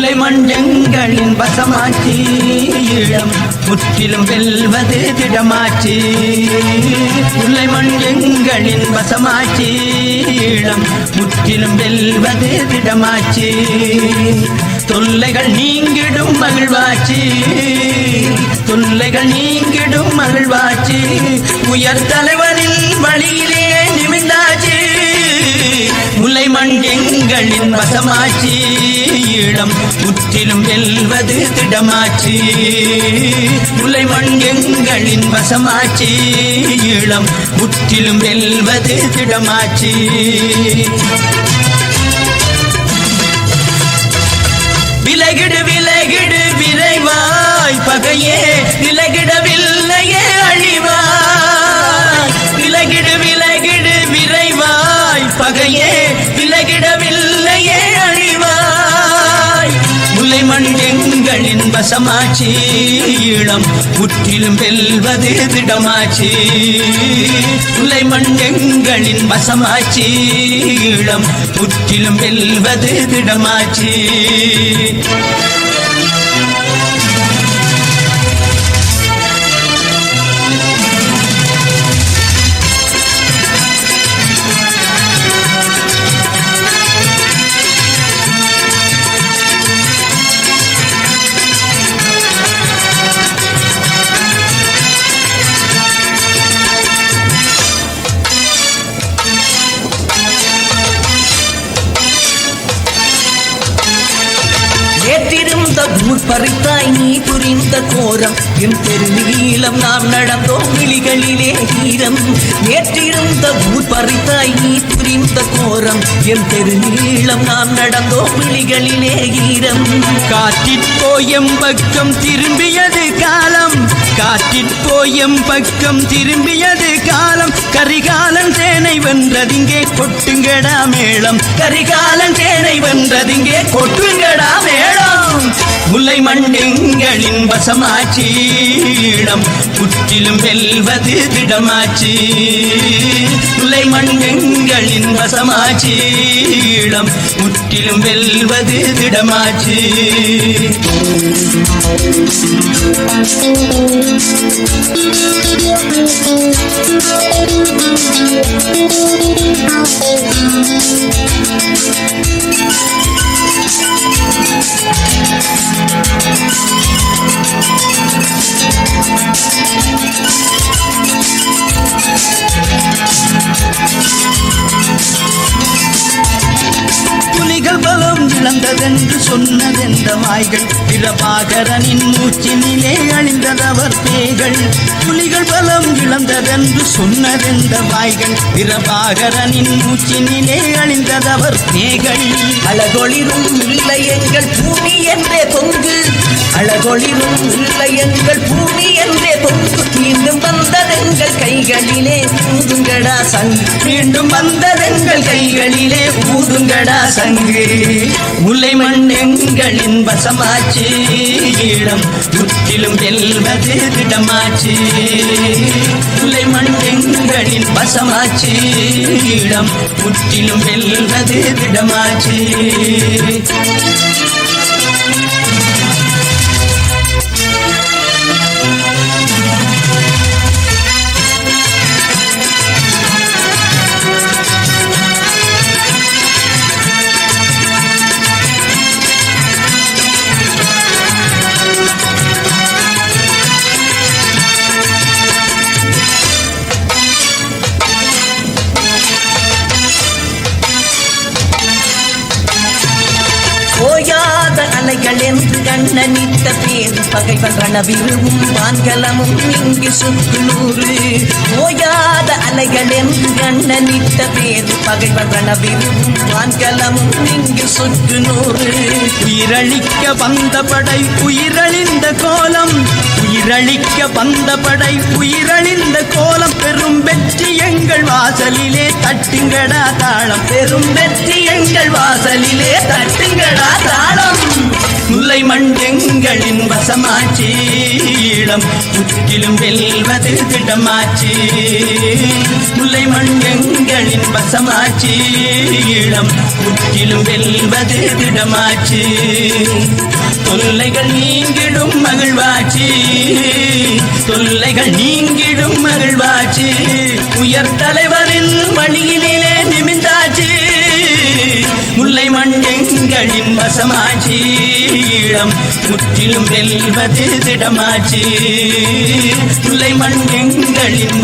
முல்லை மண்டங்களின் வசமாட்சி ஈழம் முற்றிலும் வெல்வது திடமாட்சி. முல்லை மண்டங்களின் வசமாட்சி ஈழம் முற்றிலும் வெல்வது திடமாட்சி. தொல்லைகள் நீங்கிடும் மகிழ்வாட்சி, தொல்லைகள் நீங்கிடும் மகிழ்வாட்சி. உயர் தலைவரின் வழியிலே நிமிந்தாட்சி. முல்லை மண்டங்களின் வசமாட்சி ஈழம் முற்றிலும் வெல்வது திடமாட்சி. முல்லை மண்டங்களின் வசமாட்சி ஈழம் முற்றிலும் வெல்வது திடமாட்சி. விலகிடு விலகிடு விரைவாய் பகையே விலகிடவில்லையே அழிவாய். விலகிடு விலகிடு விரைவாய் பகையே விலகிடவில்லையே அழிவாய். முல்லை மண்டங்களின் வசமாட்சி ஈழம் முற்றிலும் வெல்வது திடமாட்சி. முல்லை மண்டங்களின் வசமாட்சி ஈழம் முற்றிலும் வெல்வது திடமாட்சி. ஏற்றிருந்த ஊர் பறித்தாய் நீ புரிந்த கோரம் என் தெருநீளம் நாம் நடந்தோம் விழிகளிலே ஈரம். ஏற்றிருந்த ஊர் பறித்தாய் நீ புரிந்த கோரம் என் தெருநீளம் நாம் நடந்தோம் விழிகளிலே ஈரம். காற்றிற்போயம் பக்கம் திரும்பியது காலம், காற்றிற்போயம் பக்கம் திரும்பியது காலம். கரிகாலன் சேனை வென்றதிங்கே கொட்டுங்கடா மேளம், கரிகாலன் சேனை வென்றதிங்கே கொட்டுங்கடா மேளம். முல்லை மண்டங்களின் வசமாட்சி ஈழம் முற்றிலும் வெல்வது திடமாட்சி. முல்லை மண்டங்களின் வசமாட்சி ஈழம் முற்றிலும் வெல்வது திடமாட்சி. புலிகள் பலம் இழந்ததென்று சொன்னதெந்த வாய்கள், பிரபாகரனின் மூச்சினிலே அழிந்ததவர் பேய்கள். புலிகள் பலம் இழந்ததென்று சொன்னதெந்த வாய்கள், பிரபாகரனின் மூச்சினிலே அழிந்ததவர் பேய்கள். அழகொளிரும் இல்லை எங்கள் பூமி என்றே பொங்கு, அழகொளிரும் இல்லை எங்கள் பூமி என்றே பொங்கு. மீண்டும் வந்ததெங்கள் கைகளிலே ஊதுங்கடா சங்கு, மீண்டும் வந்ததெங்கள் கைகளிலே ஊதுங்கடா சங்கு. முல்லை மண்டங்களின் வசமாட்சி ஈழம் முற்றிலும் வெல்வது திடமாட்சி. முல்லை மண்டங்களின் வசமாட்சி ஈழம் முற்றிலும் வெல்வது திடமாட்சி. ஓயாத அலைகள் என்று கண்ணனித்த பேர் பகைவன் ரணவிருவும் வான்கலமும் இங்கு சுற்றுநூறு. ஓயாத அலைகள் என்று கண்ணனித்த பேர் பகைவன் ரணவிருவும் வான்கலமும் இங்கு சுற்றுநூறு. உயிரளிக்க வந்த படை உயிரழிந்த கோலம், உயிரளிக்க வந்த படை உயிரழிந்த கோலம். பெரும் வெற்றி எங்கள் வாசலிலே தட்டுங்கடா தாளம், பெரும் வெற்றி எங்கள் வாசலிலே தட்டுங்கடா தாளம். முல்லை மண் எங்களின் வசமாச்சு ஈழம் முற்றிலும் வெல்வது திடமாச்சு முல்லை மண் எங்களின் வசமாச்சு ஈழம் முற்றிலும் வெல்வது திடமாச்சு தொல்லைகள் நீங்கிடும் மகிழ்வாச்சு தொல்லைகள் நீங்கிடும் மகிழ்வாச்சு உயர் தலைவரின் வழியிலே நிமிந்தாச்சு முல்லை மண் எங்களின் வசமாச்சு ஈழம் முற்றிலும் வெல்வது திடமாச்சு முல்லை மண் எங்களின்